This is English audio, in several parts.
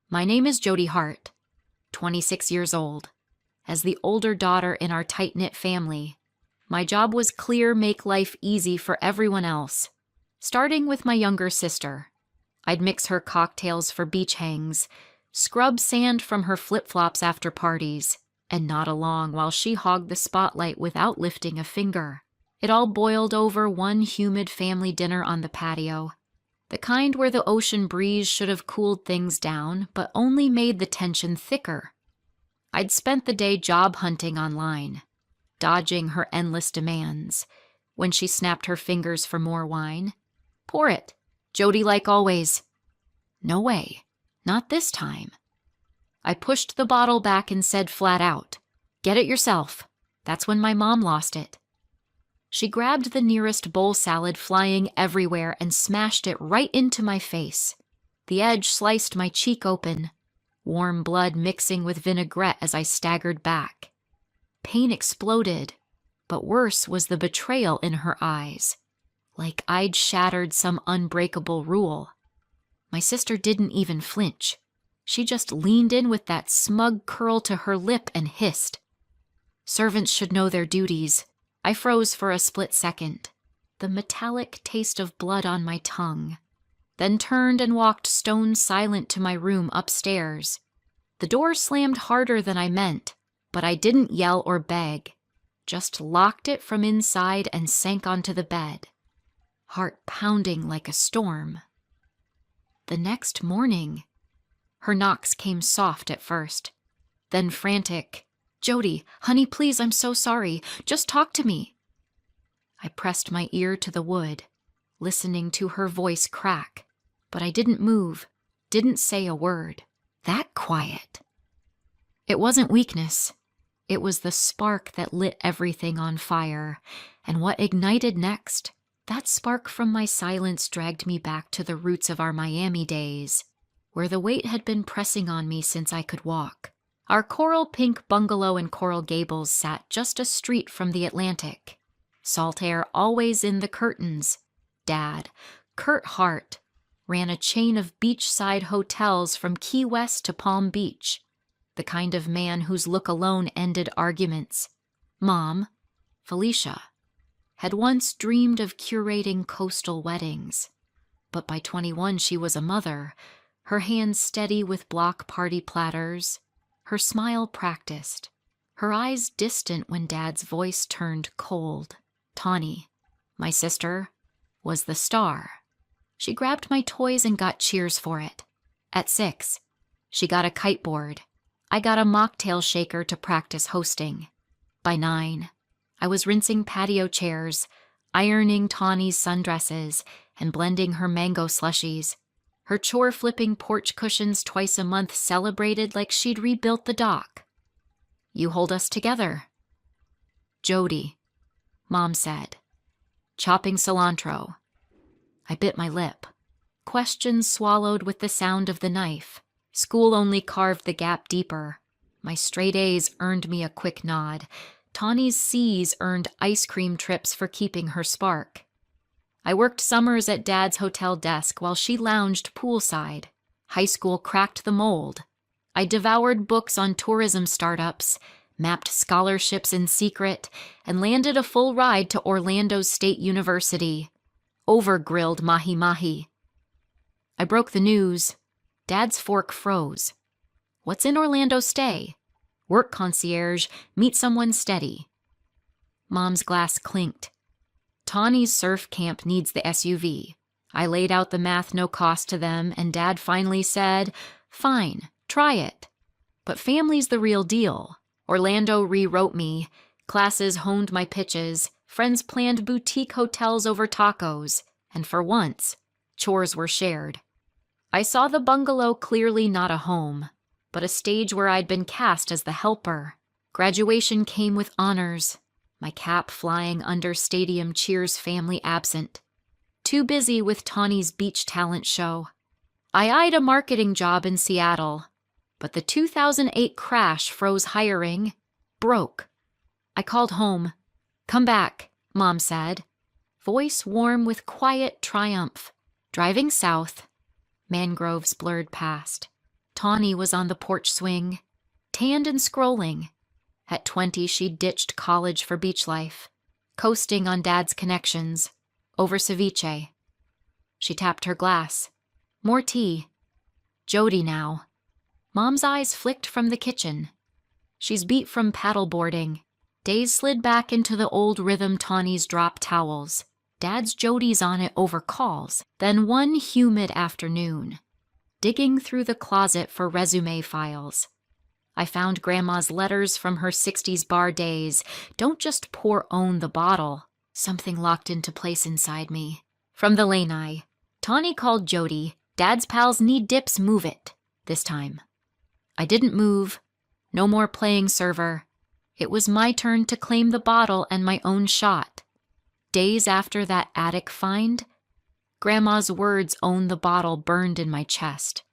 My name is Jodie Hart, 26 years old. As the older daughter in our tight-knit family, my job was clear, make life easy for everyone else. Starting with my younger sister, I'd mix her cocktails for beach hangs, scrub sand from her flip-flops after parties, and nod along while she hogged the spotlight without lifting a finger. It all boiled over one humid family dinner on the patio, the kind where the ocean breeze should have cooled things down, but only made the tension thicker. I'd spent the day job hunting online, dodging her endless demands. When she snapped her fingers for more wine, "Pour it, Jody, like always." No way, not this time. I pushed the bottle back and said flat out, "Get it yourself. That's when my mom lost it." She grabbed the nearest bowl salad flying everywhere and smashed it right into my face. The edge sliced my cheek open, warm blood mixing with vinaigrette as I staggered back. Pain exploded, but worse was the betrayal in her eyes, like I'd shattered some unbreakable rule. My sister didn't even flinch. She just leaned in with that smug curl to her lip and hissed. "Servants should know their duties." I froze for a split second, the metallic taste of blood on my tongue, then turned and walked stone silent to my room upstairs. The door slammed harder than I meant, but I didn't yell or beg, just locked it from inside and sank onto the bed, heart pounding like a storm. The next morning, her knocks came soft at first, then frantic. "Jody, honey, please, I'm so sorry. Just talk to me." I pressed my ear to the wood, listening to her voice crack, but I didn't move, didn't say a word. That quiet. It wasn't weakness. It was the spark that lit everything on fire, and what ignited next, that spark from my silence dragged me back to the roots of our Miami days, where the weight had been pressing on me since I could walk. Our coral pink bungalow in Coral Gables sat just a street from the Atlantic. Salt air always in the curtains. Dad, Kurt Hart, ran a chain of beachside hotels from Key West to Palm Beach, the kind of man whose look alone ended arguments. Mom, Felicia, had once dreamed of curating coastal weddings, but by 21 she was a mother, her hands steady with block party platters, her smile practiced, her eyes distant when Dad's voice turned cold. Tawny, my sister, was the star. She grabbed my toys and got cheers for it. At 6, she got a kiteboard. I got a mocktail shaker to practice hosting. By 9, I was rinsing patio chairs, ironing Tawny's sundresses, and blending her mango slushies. Her chore-flipping porch cushions twice a month celebrated like she'd rebuilt the dock. "You hold us together." "Jody," Mom said, chopping cilantro. I bit my lip. Questions swallowed with the sound of the knife. School only carved the gap deeper. My straight A's earned me a quick nod. Tawny's C's earned ice cream trips for keeping her spark. I worked summers at Dad's hotel desk while she lounged poolside. High school cracked the mold. I devoured books on tourism startups, mapped scholarships in secret, and landed a full ride to Orlando State University. Over-grilled mahi-mahi. I broke the news. Dad's fork froze. "What's in Orlando Stay? Work concierge, meet someone steady." Mom's glass clinked. "Tawny's surf camp needs the SUV. I laid out the math no cost to them, and Dad finally said, 'Fine, try it.' But family's the real deal. Orlando rewrote me. Classes honed my pitches. Friends planned boutique hotels over tacos. And for once, chores were shared. I saw the bungalow clearly not a home, but a stage where I'd been cast as the helper. Graduation came with honors, my cap flying under stadium cheers, family absent. Too busy with Tawny's beach talent show. I eyed a marketing job in Seattle, but the 2008 crash froze hiring. Broke. I called home. "Come back," Mom said, voice warm with quiet triumph. Driving south, mangroves blurred past. Tawny was on the porch swing, tanned and scrolling. At 20, she'd ditched college for beach life, coasting on Dad's connections, over ceviche. She tapped her glass. More tea. Jodie now. Mom's eyes flicked from the kitchen. She's beat from paddleboarding. Days slid back into the old rhythm Tawny's drop towels. Dad's Jodie's on it over calls. Then one humid afternoon, digging through the closet for resume files, I found Grandma's letters from her 60s bar days. Don't just own the bottle. Something locked into place inside me. From the lanai, Tawny called Jodie. Dad's pals need dips, move it. This time. I didn't move. No more playing server. It was my turn to claim the bottle and my own shot. Days after that attic find, Grandma's words own the bottle burned in my chest,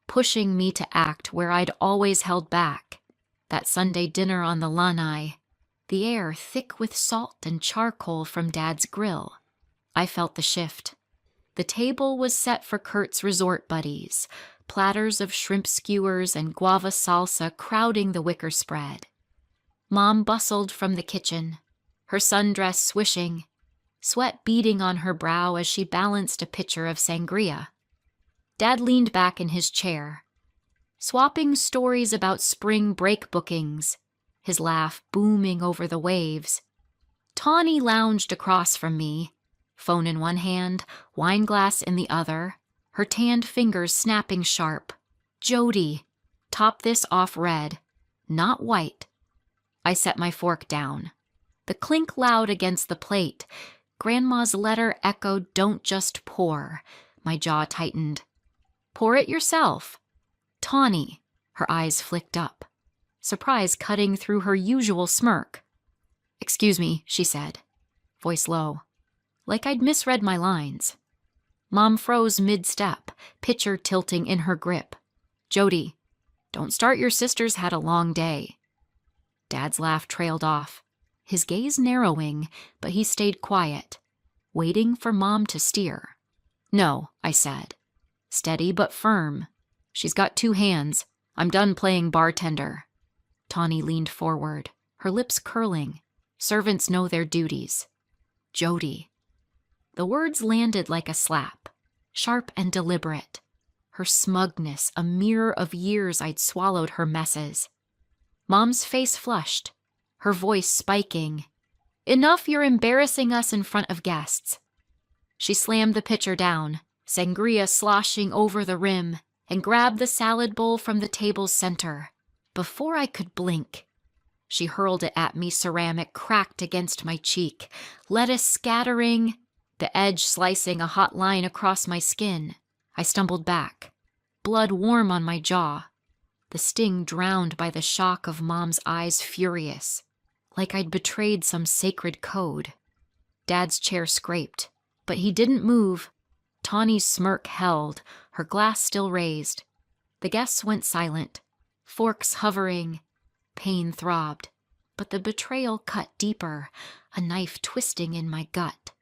pushing me to act where I'd always held back. That Sunday dinner on the lanai, the air thick with salt and charcoal from Dad's grill. I felt the shift. The table was set for Kurt's resort buddies, platters of shrimp skewers and guava salsa crowding the wicker spread. Mom bustled from the kitchen, her sundress swishing, sweat beading on her brow as she balanced a pitcher of sangria. Dad leaned back in his chair, swapping stories about spring break bookings, his laugh booming over the waves. Tawny lounged across from me, phone in one hand, wine glass in the other, her tanned fingers snapping sharp. Jodie, top this off red, not white. I set my fork down. The clink loud against the plate. Grandma's letter echoed, "Don't just pour." My jaw tightened. "Pour it yourself." Tawny, her eyes flicked up, surprise cutting through her usual smirk. "Excuse me," she said, voice low, like I'd misread my lines. Mom froze mid-step, pitcher tilting in her grip. "Jodie, don't start your sister's had a long day." Dad's laugh trailed off, his gaze narrowing, but he stayed quiet, waiting for Mom to steer. "No," I said, steady but firm. "She's got two hands. I'm done playing bartender." Tawny leaned forward, her lips curling. Servants know their duties. "Jodie." The words landed like a slap, sharp and deliberate. Her smugness, a mirror of years I'd swallowed her messes. Mom's face flushed, her voice spiking. "Enough, you're embarrassing us in front of guests." She slammed the pitcher down, sangria sloshing over the rim, and grabbed the salad bowl from the table's center. Before I could blink, she hurled it at me, ceramic cracked against my cheek, lettuce scattering, the edge slicing a hot line across my skin. I stumbled back, blood warm on my jaw, the sting drowned by the shock of Mom's eyes furious, like I'd betrayed some sacred code. Dad's chair scraped, but he didn't move. Tawny's smirk held, her glass still raised. The guests went silent, forks hovering. Pain throbbed, but the betrayal cut deeper, a knife twisting in my gut.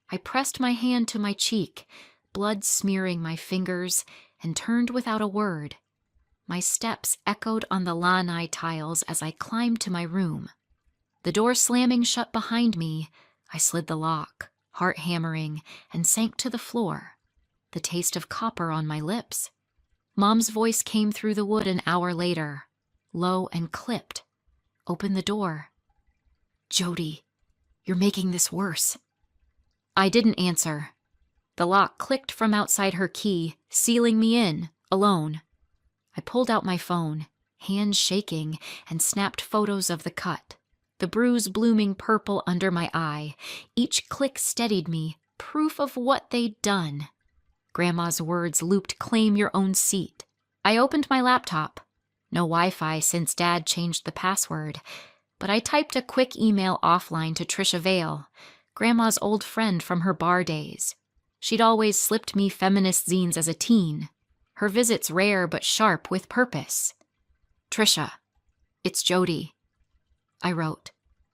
I pressed my hand to my cheek, blood smearing my fingers, and turned without a word. My steps echoed on the lanai tiles as I climbed to my room. The door slamming shut behind me, I slid the lock, heart hammering, and sank to the floor, the taste of copper on my lips. Mom's voice came through the wood an hour later, low and clipped. "Open the door." "Jodie, you're making this worse." I didn't answer. The lock clicked from outside her key, sealing me in, alone. I pulled out my phone, hands shaking, and snapped photos of the cut, the bruise blooming purple under my eye. Each click steadied me, proof of what they'd done. Grandma's words looped, "Claim your own seat." I opened my laptop. No Wi-Fi since Dad changed the password, but I typed a quick email offline to Trisha Vale, Grandma's old friend from her bar days. She'd always slipped me feminist zines as a teen, her visits rare but sharp with purpose. "Trisha, it's Jodie." I wrote,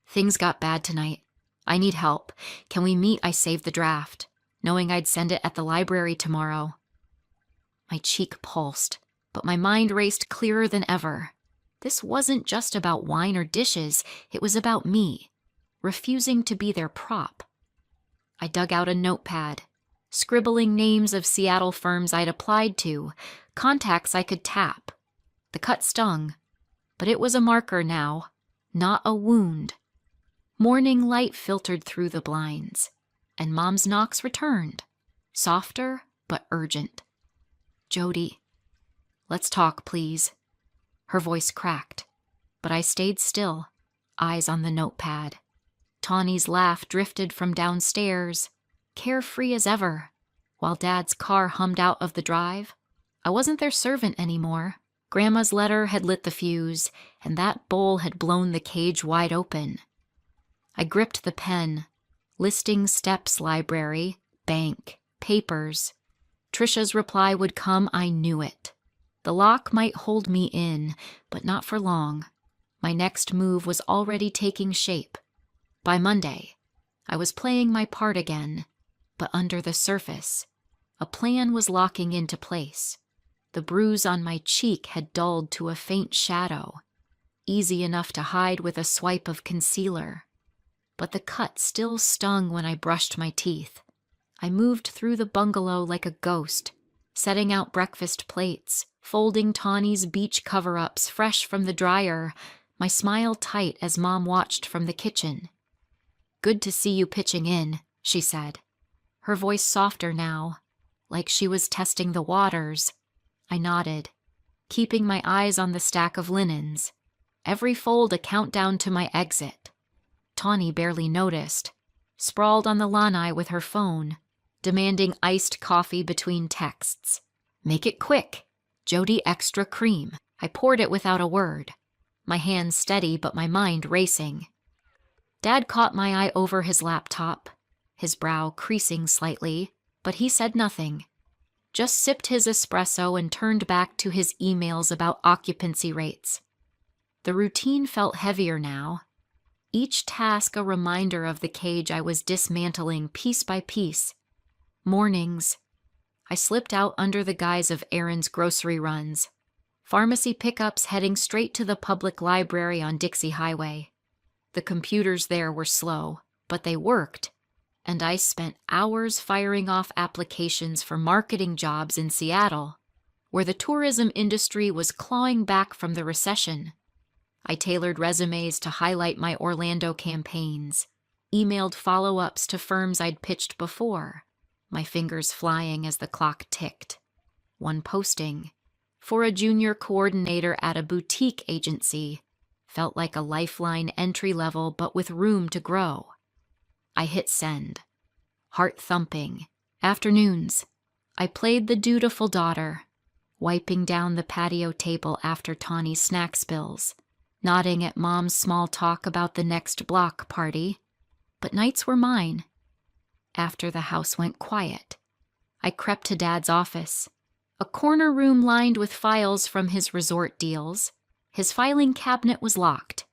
"Things got bad tonight. I need help. Can we meet? I saved the draft, knowing I'd send it at the library tomorrow." My cheek pulsed, but my mind raced clearer than ever. This wasn't just about wine or dishes, it was about me, refusing to be their prop. I dug out a notepad, scribbling names of Seattle firms I'd applied to, contacts I could tap. The cut stung, but it was a marker now, not a wound. Morning light filtered through the blinds, and Mom's knocks returned, softer but urgent. "Jodie, let's talk, please." Her voice cracked, but I stayed still, eyes on the notepad. Tawny's laugh drifted from downstairs, carefree as ever, while Dad's car hummed out of the drive. I wasn't their servant anymore. Grandma's letter had lit the fuse, and that bowl had blown the cage wide open. I gripped the pen, listing steps library, bank, papers. Trisha's reply would come, I knew it. The lock might hold me in, but not for long. My next move was already taking shape. By Monday, I was playing my part again, but under the surface, a plan was locking into place. The bruise on my cheek had dulled to a faint shadow, easy enough to hide with a swipe of concealer. But the cut still stung when I brushed my teeth. I moved through the bungalow like a ghost, setting out breakfast plates, folding Tawny's beach cover-ups fresh from the dryer, my smile tight as Mom watched from the kitchen. "Good to see you pitching in," she said, her voice softer now, like she was testing the waters. I nodded, keeping my eyes on the stack of linens, every fold a countdown to my exit. Tawny barely noticed, sprawled on the lanai with her phone, demanding iced coffee between texts. "Make it quick. Jodie extra cream." I poured it without a word, my hands steady but my mind racing. Dad caught my eye over his laptop, his brow creasing slightly, but he said nothing, just sipped his espresso and turned back to his emails about occupancy rates. The routine felt heavier now, each task a reminder of the cage I was dismantling piece by piece. Mornings, I slipped out under the guise of Aaron's grocery runs, pharmacy pickups heading straight to the public library on Dixie Highway. The computers there were slow, but they worked, and I spent hours firing off applications for marketing jobs in Seattle, where the tourism industry was clawing back from the recession. I tailored resumes to highlight my Orlando campaigns, emailed follow-ups to firms I'd pitched before, my fingers flying as the clock ticked. One posting, for a junior coordinator at a boutique agency, felt like a lifeline entry level but with room to grow. I hit send. Heart thumping. Afternoons, I played the dutiful daughter, wiping down the patio table after Tawny's snack spills, nodding at Mom's small talk about the next block party. But nights were mine. After the house went quiet, I crept to Dad's office, a corner room lined with files from his resort deals. His filing cabinet was locked,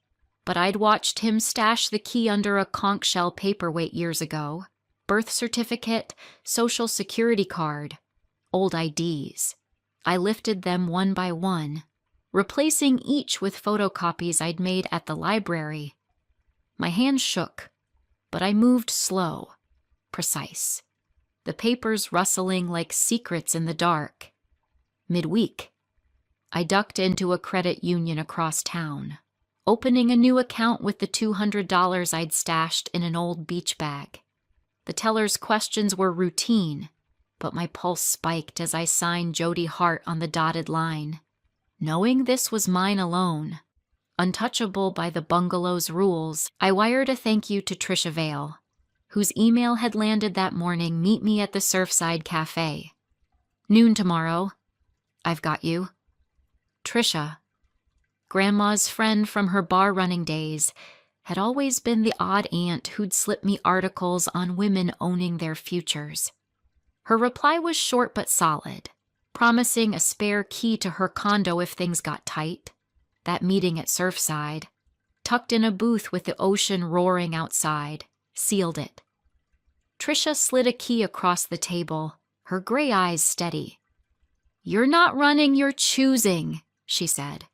but I'd watched him stash the key under a conch shell paperweight years ago. Birth certificate, social security card, old IDs. I lifted them one by one, replacing each with photocopies I'd made at the library. My hands shook, but I moved slow, precise, the papers rustling like secrets in the dark. Midweek, I ducked into a credit union across town, opening a new account with the $200 I'd stashed in an old beach bag. The teller's questions were routine, but my pulse spiked as I signed Jodie Hart on the dotted line, knowing this was mine alone. Untouchable by the bungalow's rules, I wired a thank you to Trisha Vale, whose email had landed that morning, "Meet me at the Surfside Cafe. Noon tomorrow. I've got you." Trisha, Grandma's friend from her bar-running days, had always been the odd aunt who'd slip me articles on women owning their futures. Her reply was short but solid, promising a spare key to her condo if things got tight. That meeting at Surfside, tucked in a booth with the ocean roaring outside, sealed it. Trisha slid a key across the table, her gray eyes steady. "You're not running, you're choosing," she said,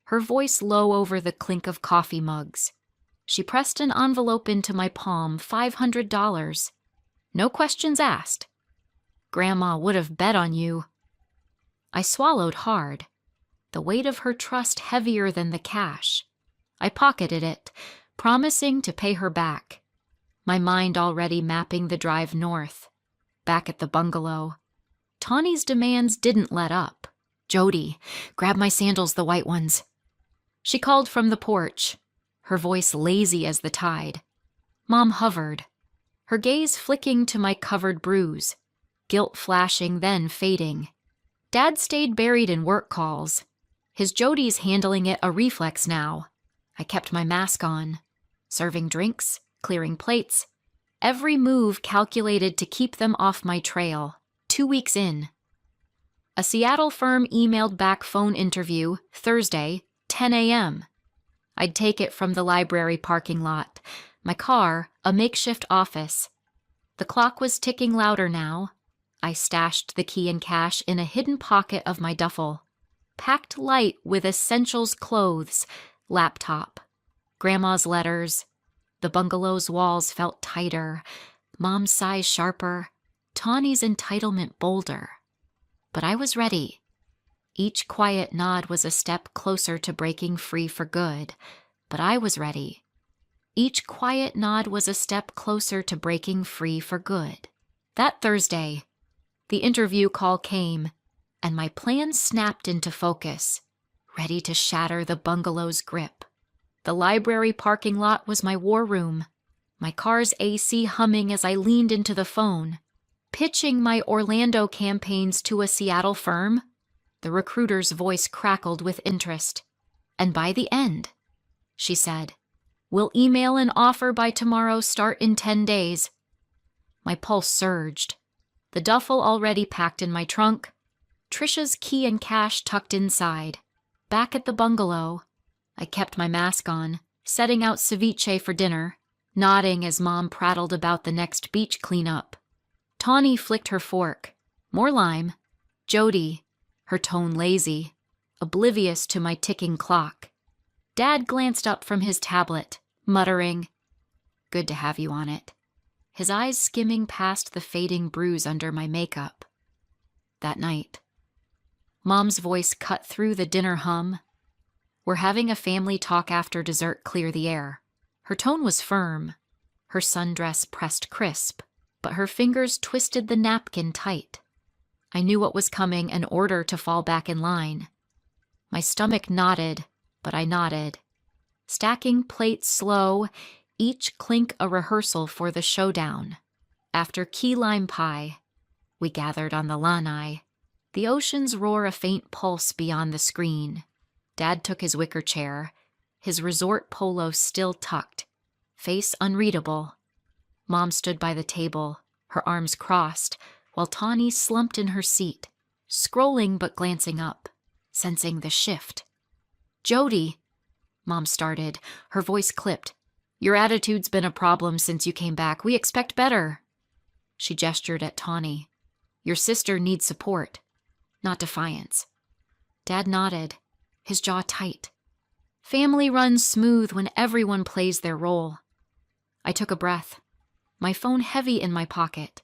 her voice low over the clink of coffee mugs. She pressed an envelope into my palm, $500. No questions asked. "Grandma would have bet on you." I swallowed hard, the weight of her trust heavier than the cash. I pocketed it, promising to pay her back, my mind already mapping the drive north. Back at the bungalow, Tawny's demands didn't let up. "Jodie, grab my sandals, the white ones." She called from the porch, her voice lazy as the tide. Mom hovered, her gaze flicking to my covered bruise, guilt flashing then fading. Dad stayed buried in work calls. His Jodie's handling it a reflex now. I kept my mask on, serving drinks, clearing plates, every move calculated to keep them off my trail. 2 weeks in. A Seattle firm emailed back phone interview, Thursday, 10 a.m. I'd take it from the library parking lot, my car, a makeshift office. The clock was ticking louder now. I stashed the key and cash in a hidden pocket of my duffel, packed light with essentials clothes, laptop, Grandma's letters. The bungalow's walls felt tighter, Mom's size sharper, Tawny's entitlement bolder. But I was ready. Each quiet nod was a step closer to breaking free for good, but I was ready. Each quiet nod was a step closer to breaking free for good. That Thursday, the interview call came, and my plan snapped into focus, ready to shatter the bungalow's grip. The library parking lot was my war room, my car's AC humming as I leaned into the phone, pitching my Orlando campaigns to a Seattle firm. The recruiter's voice crackled with interest. "And by the end," she said, "we'll email an offer by tomorrow, start in 10 days. My pulse surged. The duffel already packed in my trunk, Trisha's key and cash tucked inside. Back at the bungalow, I kept my mask on, setting out ceviche for dinner, nodding as Mom prattled about the next beach cleanup. Tawny flicked her fork. "More lime." Jodie, her tone lazy, oblivious to my ticking clock. Dad glanced up from his tablet, muttering, "Good to have you on it," his eyes skimming past the fading bruise under my makeup. That night, Mom's voice cut through the dinner hum. "We're having a family talk after dessert, clear the air." Her tone was firm, her sundress pressed crisp, but her fingers twisted the napkin tight. I knew what was coming, an order to fall back in line. My stomach knotted, but I nodded. Stacking plates slow, each clink a rehearsal for the showdown. After key lime pie, we gathered on the lanai. The ocean's roar a faint pulse beyond the screen. Dad took his wicker chair, his resort polo still tucked, face unreadable. Mom stood by the table, her arms crossed, while Tawny slumped in her seat, scrolling but glancing up, sensing the shift. "Jodie," Mom started, her voice clipped. "Your attitude's been a problem since you came back. We expect better." She gestured at Tawny. "Your sister needs support, not defiance." Dad nodded, his jaw tight. Family runs smooth when everyone plays their role. I took a breath, my phone heavy in my pocket,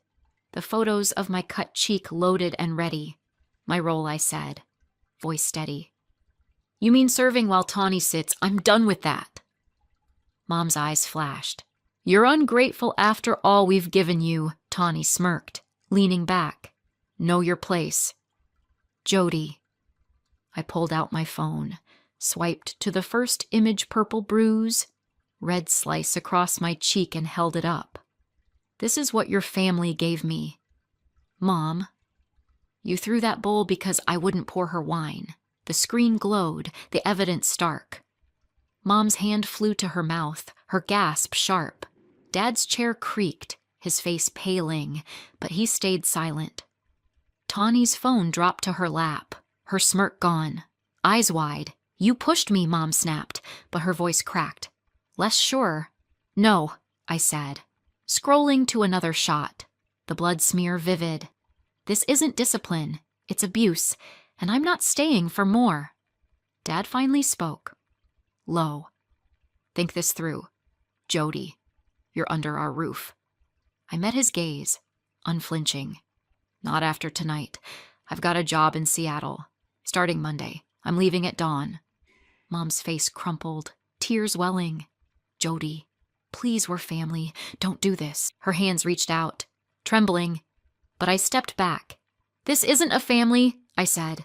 the photos of my cut cheek loaded and ready. "My role," I said, voice steady. "You mean serving while Tawny sits? I'm done with that." Mom's eyes flashed. "You're ungrateful after all we've given you," Tawny smirked, leaning back. "Know your place." "Jodie." I pulled out my phone, swiped to the first image, purple bruise, red slice across my cheek, and held it up. "This is what your family gave me." "Mom, you threw that bowl because I wouldn't pour her wine." The screen glowed, the evidence stark. Mom's hand flew to her mouth, her gasp sharp. Dad's chair creaked, his face paling, but he stayed silent. Tawny's phone dropped to her lap, her smirk gone, eyes wide. "You pushed me," Mom snapped, but her voice cracked. Less sure. "No," I said, scrolling to another shot, the blood smear vivid. "This isn't discipline. It's abuse, and I'm not staying for more. Dad finally spoke. Low. Think this through. Jodie, you're under our roof. I met his gaze, unflinching. Not after tonight. I've got a job in Seattle. Starting Monday. I'm leaving at dawn. Mom's face crumpled, tears welling. Jodie, please, we're family. Don't do this. Her hands reached out, trembling. But I stepped back. This isn't a family, I said,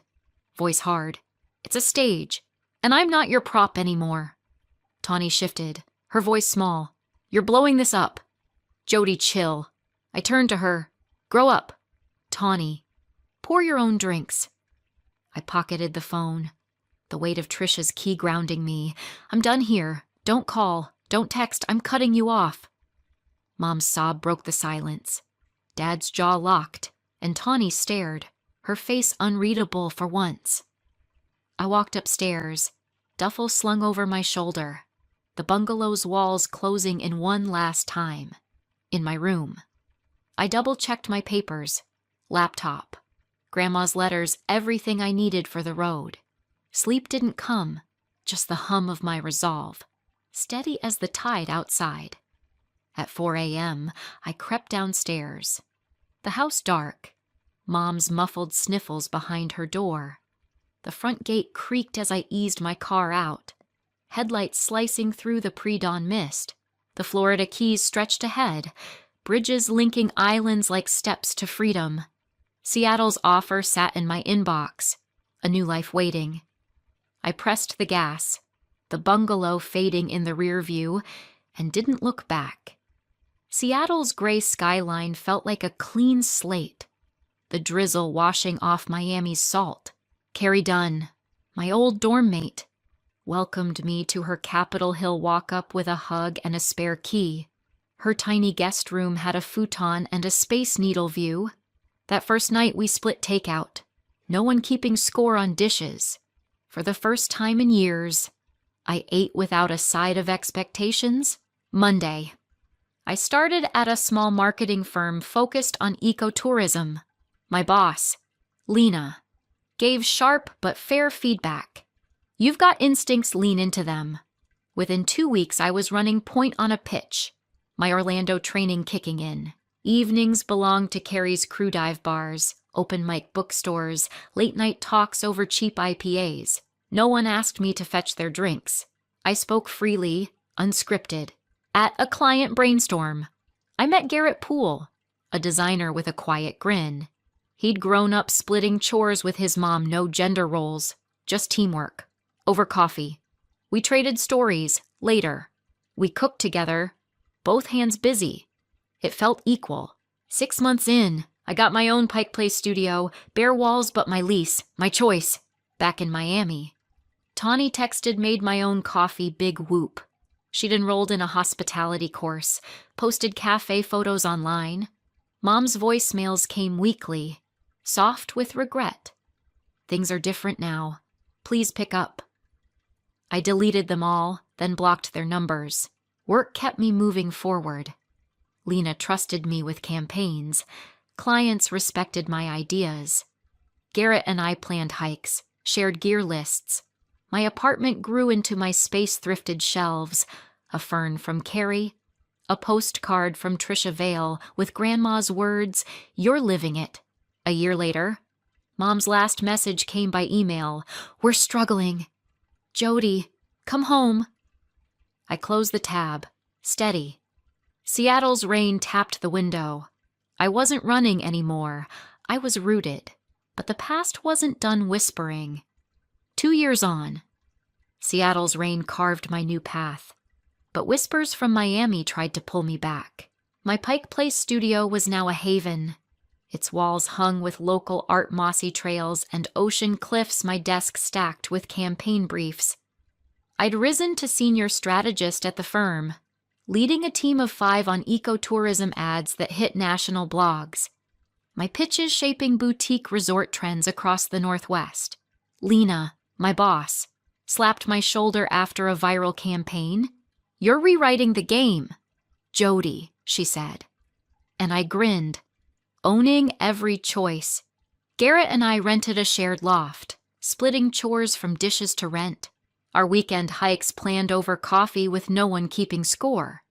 voice hard. It's a stage, and I'm not your prop anymore. Tawny shifted, her voice small. You're blowing this up. Jodie, chill. I turned to her. Grow up. Tawny, pour your own drinks. I pocketed the phone, the weight of Trisha's key grounding me. I'm done here. Don't call. Don't text. I'm cutting you off. Mom's sob broke the silence. Dad's jaw locked, and Tawny stared, her face unreadable for once. I walked upstairs, duffel slung over my shoulder, the bungalow's walls closing in one last time. In my room. I double-checked my papers, laptop, Grandma's letters, everything I needed for the road. Sleep didn't come, just the hum of my resolve, steady as the tide outside. At 4 a.m., I crept downstairs. The house dark, Mom's muffled sniffles behind her door. The front gate creaked as I eased my car out, headlights slicing through the pre-dawn mist. The Florida Keys stretched ahead, bridges linking islands like steps to freedom. Seattle's offer sat in my inbox, a new life waiting. I pressed the gas, the bungalow fading in the rear view, and didn't look back. Seattle's gray skyline felt like a clean slate, the drizzle washing off Miami's salt. Carrie Dunn, my old dorm mate, welcomed me to her Capitol Hill walk-up with a hug and a spare key. Her tiny guest room had a futon and a Space Needle view. That first night we split takeout, no one keeping score on dishes. For the first time in years, I ate without a side of expectations. Monday. I started at a small marketing firm focused on ecotourism. My boss, Lena, gave sharp but fair feedback. You've got instincts, lean into them. Within 2 weeks, I was running point on a pitch, my Orlando training kicking in. Evenings belonged to Carrie's crew dive bars, open mic bookstores, late-night talks over cheap IPAs. No one asked me to fetch their drinks. I spoke freely, unscripted. At a client brainstorm, I met Garrett Poole, a designer with a quiet grin. He'd grown up splitting chores with his mom, no gender roles, just teamwork. Over coffee. We traded stories, later. We cooked together, both hands busy. It felt equal. 6 months in, I got my own Pike Place studio, bare walls but my lease, my choice, back in Miami. Tawny texted made my own coffee big whoop. She'd enrolled in a hospitality course, posted cafe photos online. Mom's voicemails came weekly, soft with regret. Things are different now. Please pick up. I deleted them all, then blocked their numbers. Work kept me moving forward. Lena trusted me with campaigns. Clients respected my ideas. Garrett and I planned hikes, shared gear lists. My apartment grew into my space-thrifted shelves, a fern from Carrie, a postcard from Trisha Vale with Grandma's words, "You're living it." A year later, Mom's last message came by email, "We're struggling. Jodie, come home." I closed the tab, steady. Seattle's rain tapped the window. I wasn't running anymore. I was rooted, but the past wasn't done whispering. 2 years on. Seattle's rain carved my new path, but whispers from Miami tried to pull me back. My Pike Place studio was now a haven. Its walls hung with local art mossy trails and ocean cliffs, my desk stacked with campaign briefs. I'd risen to senior strategist at the firm, leading a team of 5 on ecotourism ads that hit national blogs. My pitches shaping boutique resort trends across the Northwest. Lena, my boss, slapped my shoulder after a viral campaign. "You're rewriting the game, Jodie," she said. And I grinned, owning every choice, Garrett and I rented a shared loft, splitting chores from dishes to rent. Our weekend hikes planned over coffee with no one keeping score.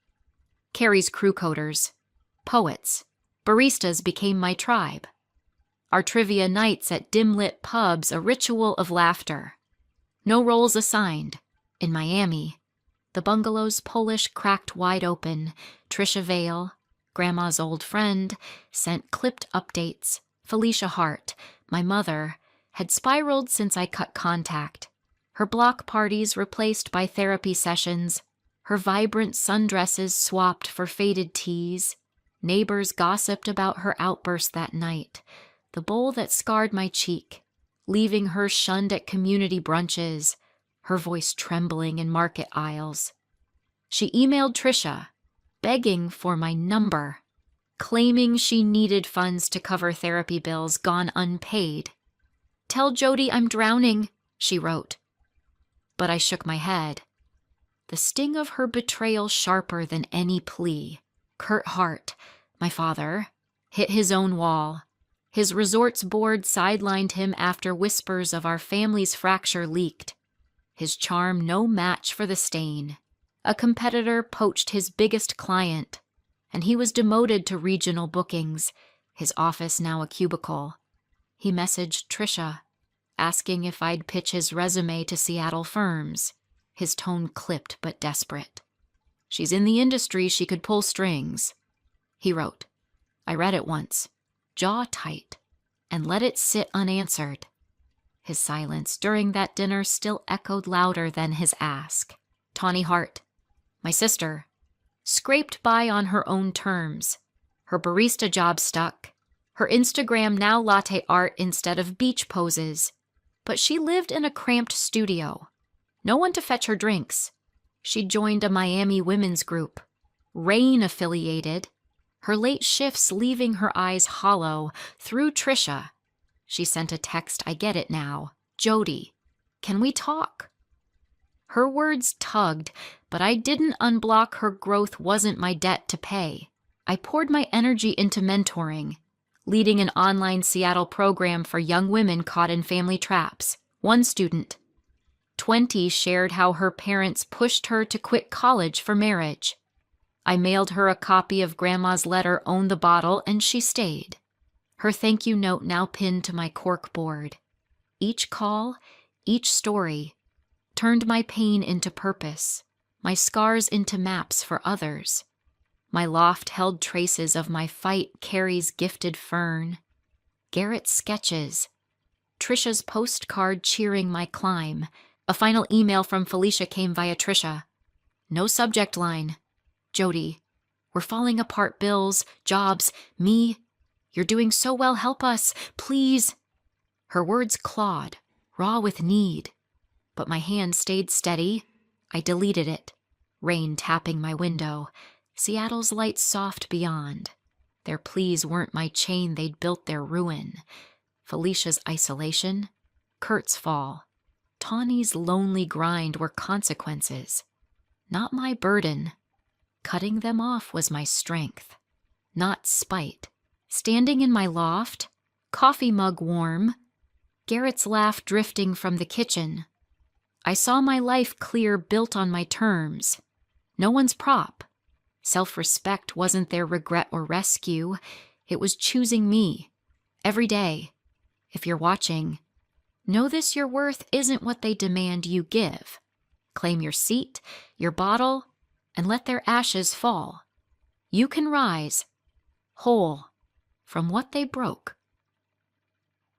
Carrie's crew coders, poets, baristas became my tribe. Our trivia nights at dim-lit pubs a ritual of laughter. No roles assigned. In Miami, the bungalow's Polish cracked wide open. Trisha Vale, Grandma's old friend, sent clipped updates. Felicia Hart, my mother, had spiraled since I cut contact. Her block parties replaced by therapy sessions. Her vibrant sundresses swapped for faded tees. Neighbors gossiped about her outburst that night, the bowl that scarred my cheek, leaving her shunned at community brunches, her voice trembling in market aisles. She emailed Trisha, begging for my number, claiming she needed funds to cover therapy bills gone unpaid. "Tell Jodie I'm drowning," she wrote. But I shook my head. The sting of her betrayal sharper than any plea. Kurt Hart, my father, hit his own wall. His resort's board sidelined him after whispers of our family's fracture leaked. His charm no match for the stain. A competitor poached his biggest client, and he was demoted to regional bookings, his office now a cubicle. He messaged Trisha, asking if I'd pitch his resume to Seattle firms, his tone clipped but desperate. "She's in the industry, she could pull strings." He wrote. I read it once, jaw tight, and let it sit unanswered. His silence during that dinner still echoed louder than his ask. Tawny Hart, my sister, scraped by on her own terms. Her barista job stuck. Her Instagram now latte art instead of beach poses. But she lived in a cramped studio. No one to fetch her drinks. She joined a Miami women's group, Rain affiliated, her late shifts leaving her eyes hollow. Through Trisha, she sent a text, I get it now. "Jodie, can we talk?" Her words tugged, but I didn't unblock her. Growth wasn't my debt to pay. I poured my energy into mentoring, leading an online Seattle program for young women caught in family traps. One student, 20, shared how her parents pushed her to quit college for marriage. I mailed her a copy of Grandma's letter, Own the Bottle, and she stayed. Her thank you note now pinned to my cork board. Each call, each story, turned my pain into purpose, my scars into maps for others. My loft held traces of my fight, Carrie's gifted fern, Garrett's sketches, Trisha's postcard cheering my climb. A final email from Felicia came via Trisha. No subject line. "Jodie, we're falling apart, bills, jobs, me. You're doing so well, help us, please." Her words clawed, raw with need. But my hand stayed steady. I deleted it. Rain tapping my window. Seattle's lights soft beyond. Their pleas weren't my chain, they'd built their ruin. Felicia's isolation, Kurt's fall, Tawny's lonely grind were consequences, not my burden. Cutting them off was my strength, not spite. Standing in my loft, coffee mug warm, Garrett's laugh drifting from the kitchen, I saw my life clear, built on my terms. No one's prop. Self-respect wasn't their regret or rescue. It was choosing me. Every day. If you're watching, know this: your worth isn't what they demand you give. Claim your seat, your bottle, and let their ashes fall. You can rise, whole, from what they broke.